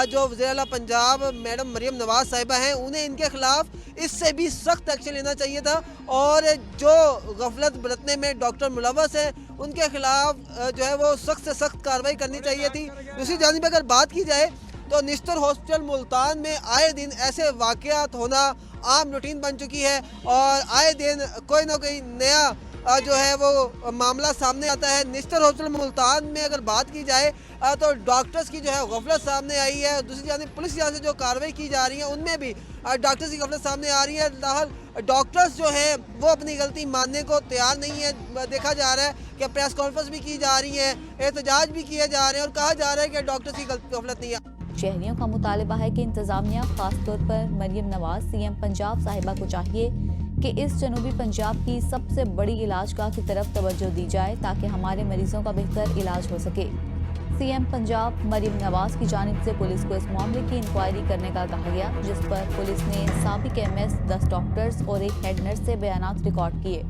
जो वज़ीर आला पंजाब मैडम मरियम नवाज़ साहिबा हैं, उन्हें इनके ख़िलाफ़ इससे भी सख्त एक्शन लेना चाहिए था और जो गफलत बरतने में डॉक्टर मुलव्वस हैं उनके ख़िलाफ़ जो है वो सख्त से सख्त कार्रवाई करनी चाहिए थी। दूसरी जानिब अगर बात की जाए तो निश्तर हॉस्पिटल मुल्तान में आए दिन ऐसे वाक़यात होना आम रूटीन बन चुकी है और आए दिन कोई ना कोई नया जो है वो मामला सामने आता है। निश्तर हॉस्पिटल मुल्तान में अगर बात की जाए तो डॉक्टर्स की जो है गफलत सामने आई है। दूसरी जानिब पुलिस यहाँ से जो कार्रवाई की जा रही है उनमें भी डॉक्टर्स की गफलत सामने आ रही है। फिलहाल डॉक्टर्स जो हैं वो अपनी गलती मानने को तैयार नहीं है। देखा जा रहा है कि प्रेस कॉन्फ्रेंस भी की जा रही है, एहतजाज भी किए जा रहे हैं और कहा जा रहा है कि डॉक्टर्स की गफलत नहीं है। शहरियों का मुतालिबा है कि इंतजामिया, खासतौर पर मरियम नवाज CM पंजाब साहिबा को चाहिए कि इस जनूबी पंजाब की सबसे बड़ी इलाजगाह की तरफ तवज्जो दी जाए ताकि हमारे मरीजों का बेहतर इलाज हो सके। CM पंजाब मरियम नवाज की जानिब से पुलिस को इस मामले की इंक्वायरी करने का कहा गया, जिस पर पुलिस ने साबिक MS 10 डॉक्टर्स और एक हेड नर्स से बयानात रिकॉर्ड किए।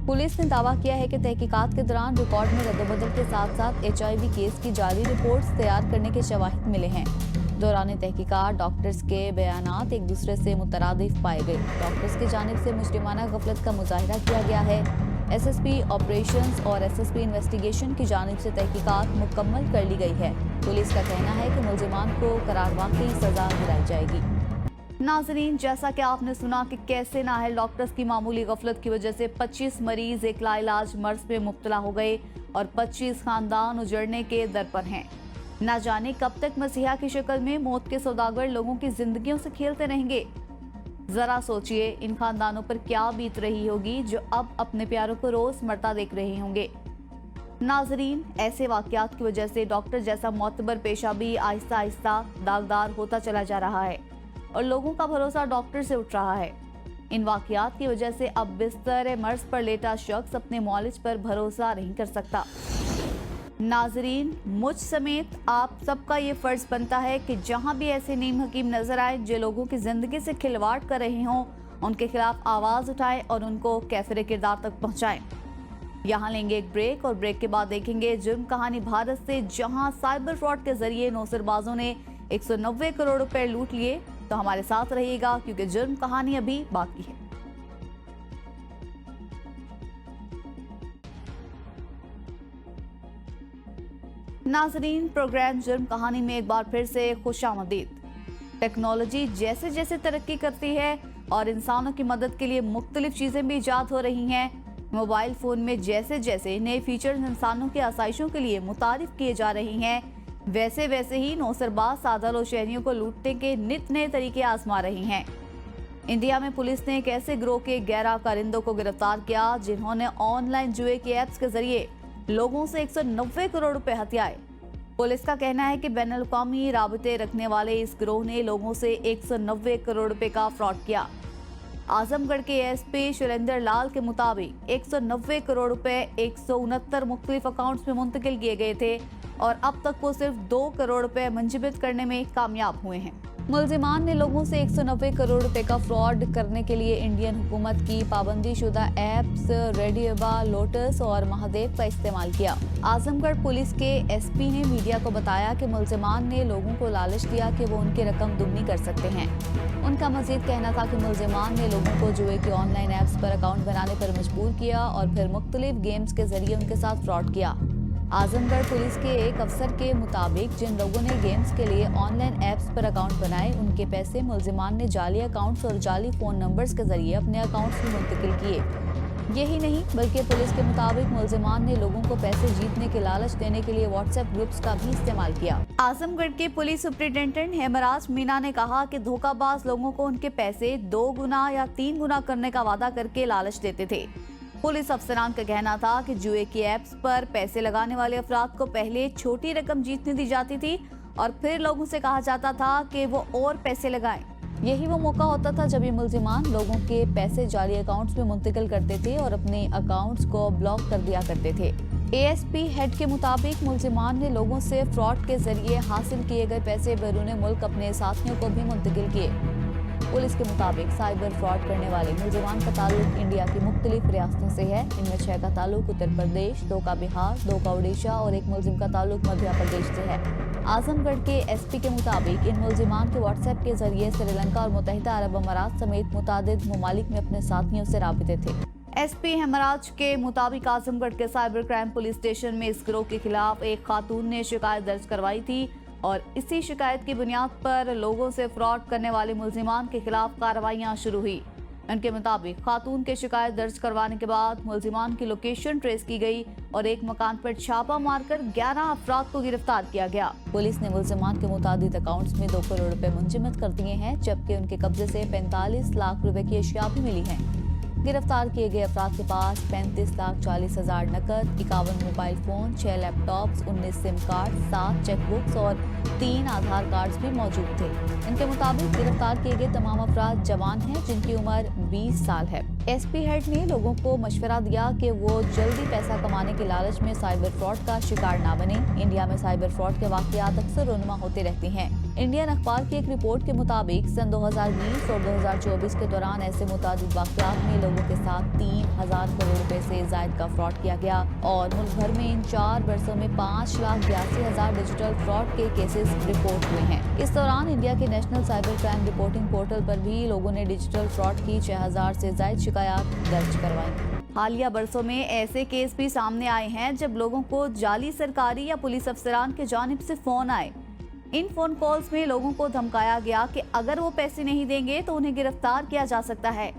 पुलिस ने दावा किया है कि तहकीकात के दौरान रिकॉर्ड में रद्दबदल के साथ साथ HIV केस की जाली रिपोर्ट्स तैयार करने के शवाहिद मिले हैं। दौरान तहकीकात डॉक्टर्स के बयानात एक दूसरे से मुतरादिफ पाए गए। डॉक्टर्स की जानिब से मुजरिमाना गफलत का मुजाहिरा किया गया है। SSP ऑपरेशंस और SSP इन्वेस्टिगेशन की जानिब से तहकीकात मुकम्मल कर ली गई है। पुलिस का कहना है कि मुलजिमान को करारवाक़ी सज़ा दिलाई जाएगी। नाज़रीन, जैसा कि आपने सुना कि कैसे नाअहल डॉक्टर्स की मामूली गफलत की वजह से 25 मरीज एक लाइलाज मर्ज में मुब्तला हो गए और 25 खानदान उजड़ने के दर पर हैं। न जाने कब तक मसीहा की शक्ल में मौत के सौदागर लोगों की जिंदगियों से खेलते रहेंगे। जरा सोचिए इन खानदानों पर क्या बीत रही होगी जो अब अपने प्यारों को रोज मरता देख रहे होंगे। नाजरीन, ऐसे वाकयात की वजह से डॉक्टर जैसा मोतबर पेशा भी आहिस्ता आहिस्ता दागदार होता चला जा रहा है और लोगों का भरोसा डॉक्टर से उठ रहा है। इन वाकयात की वजह से अब बिस्तर मर्ज पर लेटा शख्स अपने मौलिज पर भरोसा नहीं कर सकता। नाजरीन, मुझ समेत आप सबका ये फर्ज बनता है कि जहां भी ऐसे नीम हकीम नजर आए जो लोगों की जिंदगी से खिलवाड़ कर रहे हों, उनके खिलाफ आवाज उठाएं और उनको कैफिर किरदार तक पहुंचाएं। यहाँ लेंगे एक ब्रेक और ब्रेक के बाद देखेंगे जुर्म कहानी भारत से, जहां साइबर फ्रॉड के जरिए नौसरबाजों ने 190 करोड़ रुपए लूट लिए। तो हमारे साथ रहिएगा क्योंकि जुर्म कहानी अभी बाकी है। नाजरीन, प्रोग्राम जुर्म कहानी में एक बार फिर से खुशामदीद। टेक्नोलॉजी जैसे जैसे तरक्की करती है और इंसानों की मदद के लिए मुख्तलिफ चीज़ें भी ईजाद हो रही हैं, मोबाइल फ़ोन में जैसे जैसे नए फीचर्स इंसानों की आसाइशों के लिए मुतारिफ किए जा रही हैं, वैसे वैसे ही नौसरबाज सादा लो शहरियों को लूटने के नित नए तरीके आजमा रही हैं। इंडिया में पुलिस ने एक ऐसे गिरोह के 11 कारिंदों को गिरफ्तार किया जिन्होंने ऑनलाइन जुए के ऐप्स के जरिए लोगों से 190 करोड़ रुपए हथियाए। पुलिस का कहना है कि बैनुल अक़वामी राबते रखने वाले इस गिरोह ने लोगों से 190 करोड़ रुपए का फ्रॉड किया। आजमगढ़ के एसपी सुरेंद्र लाल के मुताबिक 190 करोड़ रुपए 169 मुख्तलिफ अकाउंट्स में मुंतकिल किए गए थे और अब तक वो सिर्फ 2 करोड़ रुपए मंजबित करने में कामयाब हुए हैं। मुल्जिमान ने लोगों से 190 करोड़ रुपए का फ्रॉड करने के लिए इंडियन हुकूमत की पाबंदी शुदा ऐप्स रेडियोबा, लोटस और महादेव का इस्तेमाल किया। आजमगढ़ पुलिस के एसपी ने मीडिया को बताया कि मुल्जिमान ने लोगों को लालच दिया कि वो उनकी रकम दुगनी कर सकते हैं। उनका मजीद कहना था कि मुल्जिमान ने लोगों को जुए के ऑनलाइन ऐप्स पर अकाउंट बनाने पर मजबूर किया और फिर मुख्तलिफ गेम्स के जरिए उनके साथ फ्रॉड किया। आजमगढ़ पुलिस के एक अफसर के मुताबिक जिन लोगों ने गेम्स के लिए ऑनलाइन ऐप्स पर अकाउंट बनाए, उनके पैसे मुल्जिमान ने जाली अकाउंट्स और जाली फ़ोन नंबर्स के जरिए अपने अकाउंट्स में मुंतकिल किए। यही नहीं बल्कि पुलिस के मुताबिक मुल्जिमान ने लोगों को पैसे जीतने के लालच देने के लिए व्हाट्सएप ग्रुप्स का भी इस्तेमाल किया। आजमगढ़ के पुलिस सुपरिटेंडेंट हेमराज मीना ने कहा कि धोखाबाज लोगों को उनके पैसे 2 गुना या 3 गुना करने का वादा करके लालच देते थे। पुलिस अफसरान का कहना था कि जुए की ऐप्स पर पैसे लगाने वाले अफराद को पहले छोटी रकम जीतने दी जाती थी और फिर लोगों से कहा जाता था कि वो और पैसे लगाएं। यही वो मौका होता था जब ये मुल्जिमान लोगों के पैसे जाली अकाउंट्स में मुंतकिल करते थे और अपने अकाउंट्स को ब्लॉक कर दिया करते थे। एएसपी हेड के मुताबिक मुल्जिमान ने लोगों से फ्रॉड के जरिए हासिल किए गए पैसे बैरून मुल्क अपने साथियों को भी मुंतकिल किए। पुलिस के मुताबिक साइबर फ्रॉड करने वाले मुल्जिमान का ताल्लुक इंडिया की मुख्तलिफ रियासतों से है। इनमें 6 का ताल्लुक उत्तर प्रदेश, 2 का बिहार, 2 का उड़ीसा और एक मुल्जिम का ताल्लुक मध्य प्रदेश से है। आजमगढ़ के एसपी के मुताबिक इन मुल्जिमान के व्हाट्सएप के जरिए श्रीलंका और मुत्तहिदा अरब अमारात समेत मुतादिद ममालिक में अपने साथियों से राबिते थे। एसपी हेमराज के मुताबिक आजमगढ़ के साइबर क्राइम पुलिस स्टेशन में इस गिरोह के खिलाफ एक खातून ने शिकायत दर्ज करवाई थी और इसी शिकायत की बुनियाद पर लोगों से फ्रॉड करने वाले मुल्जिमान के खिलाफ कार्रवाइयां शुरू हुई। उनके मुताबिक खातून के शिकायत दर्ज करवाने के बाद मुल्जिमान की लोकेशन ट्रेस की गई और एक मकान पर छापा मारकर 11 अफराद को गिरफ्तार किया गया। पुलिस ने मुल्जिमान के मुतादिद अकाउंट्स में 2 करोड़ रुपए मुंजमद कर दिए हैं, जबकि उनके कब्जे से 45 लाख रुपए की अशिया भी मिली हैं। गिरफ्तार किए गए अफराद के पास 35,40,000 नकद, 51 mobile phone, 6 laptops, 19 SIM card, 7 chequebooks और 3 आधार कार्ड्स भी मौजूद थे। इनके मुताबिक गिरफ्तार किए गए तमाम अफराद जवान हैं जिनकी उम्र 20 साल है। एसपी हेड ने लोगों को मशवरा दिया कि वो जल्दी पैसा कमाने के लालच में साइबर फ्रॉड का शिकार ना बने। इंडिया में साइबर फ्रॉड के वाकयात अक्सर रोनुमा होते रहते हैं। इंडियन अखबार की एक रिपोर्ट के मुताबिक सन 2020 और 2024 के दौरान ऐसे मुतादिद वाकयात में लोगों के साथ 3,000 करोड़ रुपए से ज़ायद का फ्रॉड किया गया और मुल्क भर में इन 4 वर्षों में 5,82,000 डिजिटल फ्रॉड के केसेस रिपोर्ट हुए हैं। इस दौरान इंडिया के national cyber crime reporting portal पर भी लोगों ने डिजिटल फ्रॉड की 6,000 से ज़ायद शिकायत दर्ज करवाई। हालिया बरसों में ऐसे केस भी सामने आए हैं जब लोगों को जाली सरकारी या पुलिस अफसरान की जानिब से फोन आए। इन फोन कॉल्स में लोगों को धमकाया गया कि अगर वो पैसे नहीं देंगे तो उन्हें गिरफ्तार किया जा सकता है।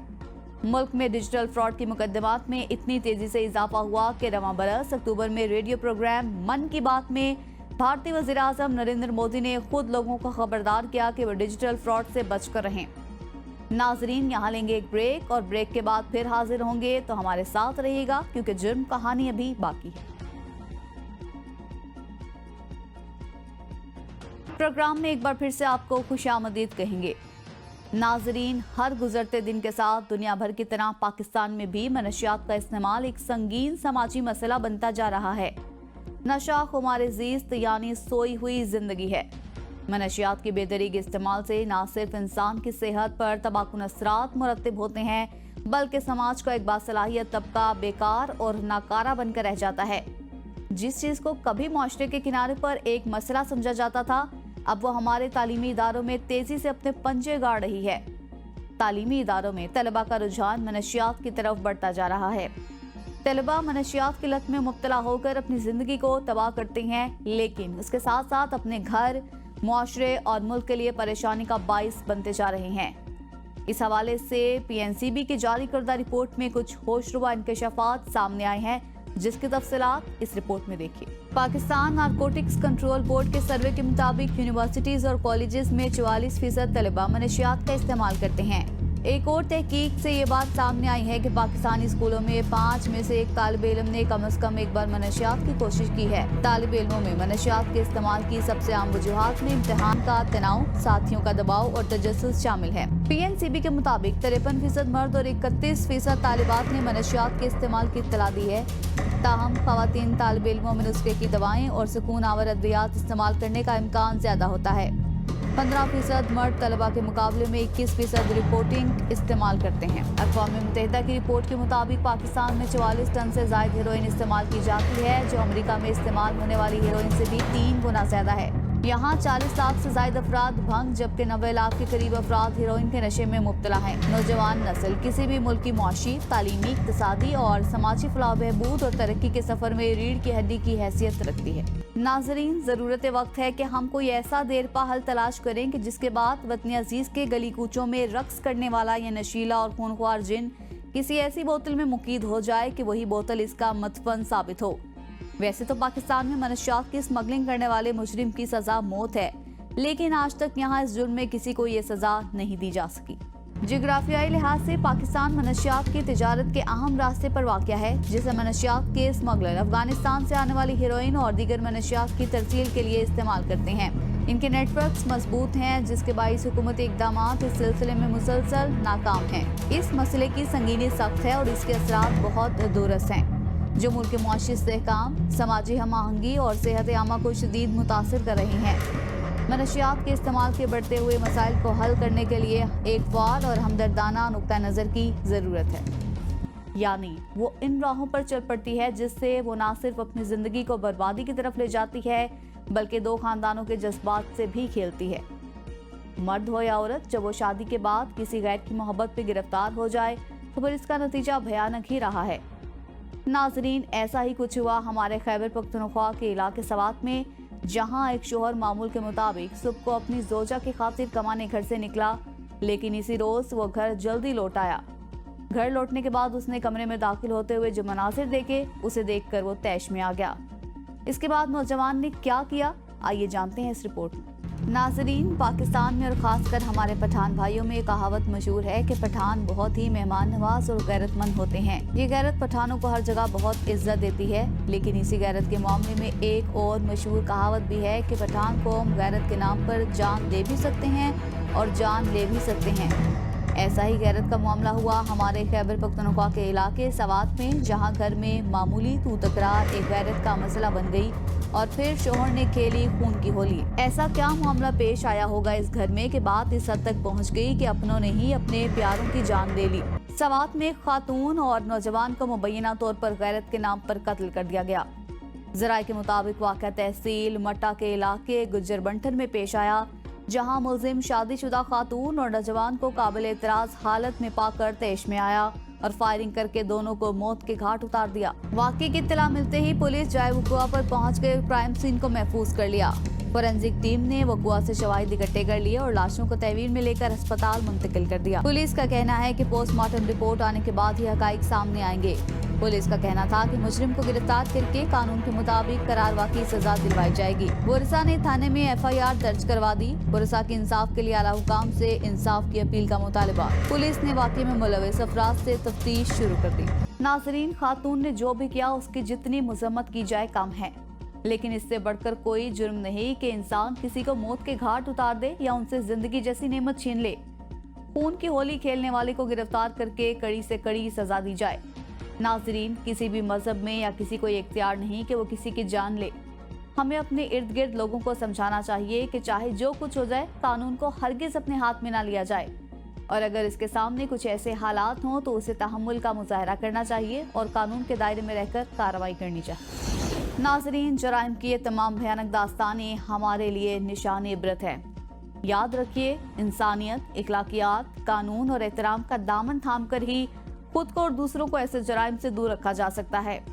मुल्क में डिजिटल फ्रॉड की मुकदमात में इतनी तेजी से इजाफा हुआ कि रवां बरस अक्टूबर में रेडियो प्रोग्राम मन की बात में भारतीय वज़ीर आज़म नरेंद्र मोदी ने खुद लोगों को खबरदार किया कि वो डिजिटल फ्रॉड से बचकर रहें। नाजरीन, यहाँ लेंगे एक ब्रेक और ब्रेक के बाद फिर हाजिर होंगे, तो हमारे साथ रहिएगा क्योंकि जुर्म कहानी अभी बाकी है। प्रोग्राम में एक बार फिर से आपको खुशामदीद कहेंगे। नाजरीन, हर गुजरते दिन के साथ दुनिया भर की तरह पाकिस्तान में भी मनशियात का इस्तेमाल एक संगीन समाजी मसला बनता जा रहा है। नशा खुमार ज़ीस्त यानी सोई हुई जिंदगी है। मनशियात की बेदरीग इस्तेमाल से न सिर्फ इंसान की सेहत पर तबाहकुन असरात मुरतब होते हैं, बल्कि समाज का एक बासलाहियत तबका बेकार और नाकारा बनकर रह जाता है। जिस चीज़ को कभी माशरे के किनारे पर एक मसला समझा जाता था, अब वो हमारे तालीमी इदारों में तेजी से अपने पंजे गाड़ रही है। तालीमी इदारों में तलबा का रुझान मनशियात की तरफ बढ़ता जा रहा है। तलबा मनशियात की लत में मुब्तला होकर अपनी ज़िंदगी को तबाह करते हैं, लेकिन उसके साथ साथ अपने घर, मुआशरे और मुल्क के लिए परेशानी का बाइस बनते जा रहे हैं। इस हवाले से PNCB की जारी करदा रिपोर्ट में कुछ होशरुबा इंकशाफात सामने आए हैं, जिसकी तफसीलात इस रिपोर्ट में देखिए। पाकिस्तान नारकोटिक्स कंट्रोल बोर्ड के सर्वे के मुताबिक यूनिवर्सिटीज़ और कॉलेजेस में 44% तलबा मनशियात का इस्तेमाल करते हैं। एक और तहकीक से ये बात सामने आई है कि पाकिस्तानी स्कूलों में 5 में से 1 तालिब इल्म ने कम से कम एक बार मनशियात की कोशिश की है। तालिब इल्मों में मनशियात के इस्तेमाल की सबसे आम वजूहात में इम्तिहान का तनाव, साथियों का दबाव और तजस्सुस शामिल है। PNCB के मुताबिक 53% मर्द और 31% तालिबात ने मनशियात के इस्तेमाल की इत्तला दी है। ताहम खवातीन तालिब इल्मों में नुस्खे की दवाएं और सुकून आवर अद्वियात इस्तेमाल करने का इम्कान ज्यादा होता है। 15% मर्द तलबा के मुकाबले में 21% रिपोर्टिंग इस्तेमाल करते हैं। अक़वाम मुत्तहिदा की रिपोर्ट के मुताबिक पाकिस्तान में 44 टन से ज़ायद हेरोइन इस्तेमाल की जाती है, जो अमेरिका में इस्तेमाल होने वाली हेरोइन से भी 3 गुना ज़्यादा है। यहाँ 40 लाख से ज़ायद अफराद भंग, जबकि 90 लाख के करीब अफराद हेरोइन के नशे में मुब्तला हैं। नौजवान नस्ल किसी भी मुल्क की मुआशी, तालीमी, इक़्तिसादी और समाजी फलाह बहबूद और तरक्की के सफ़र में रीढ़ की हड्डी की हैसियत रखती है। नाजरीन, ज़रूरत वक्त है कि हम कोई ऐसा देरपा हल तलाश करें कि जिसके बाद वतन अजीज़ के गली कूचों में रक्स करने वाला या नशीला और खूनख्वार जिन किसी ऐसी बोतल में मुकीद हो जाए कि वही बोतल इसका मतफन साबित हो। वैसे तो पाकिस्तान में मनशियात की स्मगलिंग करने वाले मुजरिम की सज़ा मौत है, लेकिन आज तक यहाँ इस जुर्म में किसी को ये सज़ा नहीं दी जा सकी। जियोग्राफियाई लिहाज से पाकिस्तान मनशियात की तिजारत के अहम रास्ते पर वाक़या है, जिसे मनशियात के स्मगलर अफगानिस्तान से आने वाली हेरोइन और दीगर मनशियात की तरसील के लिए इस्तेमाल करते हैं। इनके नेटवर्क्स मजबूत हैं, जिसके बाइस हुकूमती इक़दामात इस सिलसिले में मुसलसल नाकाम हैं। इस मसले की संगीनी सख्त है और इसके असरात बहुत दूरस हैं, जो मुल्क के मुआशी इस्तेहकाम, समाजी हम आहंगी और सेहत आमा को शदीद मुतासिर कर रही हैं। मनशियात के इस्तेमाल के बढ़ते हुए मसाइल को हल करने के लिए एक फाल और हमदर्दाना नुक्ता नज़र की ज़रूरत है, यानी वो इन राहों पर चल पड़ती है जिससे वो ना सिर्फ अपनी ज़िंदगी को बर्बादी की तरफ ले जाती है, बल्कि 2 खानदानों के जज्बात से भी खेलती है। मर्द हो या औरत, जब वो शादी के बाद किसी गैर की मोहब्बत पे गिरफ्तार हो जाए तो फिर इसका नतीजा भयानक ही रहा है। नाजरीन, ऐसा ही कुछ हुआ हमारे खैबर पख्तूनख्वा के इलाके सवात में, जहां एक शोहर मामूल के मुताबिक सुबह को अपनी जोजा की खातिर कमाने घर से निकला, लेकिन इसी रोज वो घर जल्दी लौट आया। घर लौटने के बाद उसने कमरे में दाखिल होते हुए जो मनासिर देखे, उसे देखकर वो तैश में आ गया। इसके बाद नौजवान ने क्या किया, आइए जानते हैं इस रिपोर्ट में। नाजरीन, पाकिस्तान में और ख़ासकर हमारे पठान भाइयों में कहावत मशहूर है कि पठान बहुत ही मेहमान नवाज और गैरतमंद होते हैं। ये गैरत पठानों को हर जगह बहुत इज्जत देती है, लेकिन इसी गैरत के मामले में एक और मशहूर कहावत भी है कि पठान कौम गैरत के नाम पर जान दे भी सकते हैं और जान ले भी सकते हैं। ऐसा ही गैरत का मामला हुआ हमारे खैबर पख्तूनख्वा के इलाके सवात में, जहां घर में मामूली तू तकरार एक गैरत का मसला बन गई और फिर शोहर ने खेली खून की होली। ऐसा क्या मामला पेश आया होगा इस घर में कि बात इस हद तक पहुंच गई कि अपनों ने ही अपने प्यारों की जान ले ली। सवात में खातून और नौजवान को मुबैना तौर पर गैरत के नाम पर कत्ल कर दिया गया। ज़राए के मुताबिक वाक़या तहसील मट्टा के इलाके गुज्जर बंटन में पेश आया, जहां मुलजिम शादीशुदा खातून और नौजवान को काबिल एतराज हालत में पाकर तैश में आया और फायरिंग करके दोनों को मौत के घाट उतार दिया। वाक़े की इत्तला मिलते ही पुलिस जाए वक़ुआ पर पहुंच गए, क्राइम सीन को महफूज कर लिया। फोरेंसिक टीम ने वक़ुआ से शवाहिद इकट्ठे कर लिए और लाशों को तहवील में लेकर अस्पताल मुंतकिल कर दिया। पुलिस का कहना है कि पोस्टमार्टम रिपोर्ट आने के बाद ही हकाइक सामने आएंगे। पुलिस का कहना था कि मुजरिम को गिरफ्तार करके कानून के मुताबिक करारवा की सजा दिलवाई जाएगी। बुरसा ने थाने में FIR दर्ज करवा दी। बुरसा के इंसाफ के लिए आला हुकाम से इंसाफ की अपील का मुतालबा। पुलिस ने वाक़े में मुलविस अफराद से तफ्तीश शुरू कर दी। नाजरीन, खातून ने जो भी किया उसकी जितनी मजम्मत की जाए कम है, लेकिन इससे बढ़कर कोई जुर्म नहीं कि इंसान किसी को मौत के घाट उतार दे या उनसे जिंदगी जैसी नेमत छीन ले। खून की होली खेलने वाले को गिरफ्तार करके कड़ी से कड़ी सजा दी जाए। नाजरीन, किसी भी मजहब में या किसी को ये इख्तियार नहीं कि वो किसी की जान ले। हमें अपने इर्द गिर्द लोगों को समझाना चाहिए कि चाहे जो कुछ हो जाए, कानून को हरगिज अपने हाथ में ना लिया जाए, और अगर इसके सामने कुछ ऐसे हालात हों तो उसे तहम्मुल का मुजाहरा करना चाहिए और कानून के दायरे में रहकर कार्रवाई करनी चाहिए। नाजरीन, जराइम की ये तमाम भयानक दास्तानें हमारे लिए निशान इबरत है। याद रखिए, इंसानियत, इखलाकियात, कानून और एहतराम का दामन थाम कर ही खुद को और दूसरों को ऐसे जराइम से दूर रखा जा सकता है।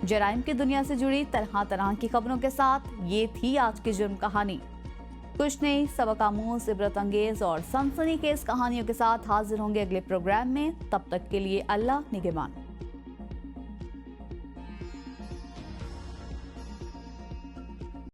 जराइम की दुनिया से जुड़ी तरह तरह की खबरों के साथ ये थी आज की जुर्म कहानी। कुछ नई सबक आमूज, इबरत अंगेज और सनसनीखेज कहानियों के साथ हाजिर होंगे अगले प्रोग्राम में। तब तक के लिए अल्लाह निगहबान।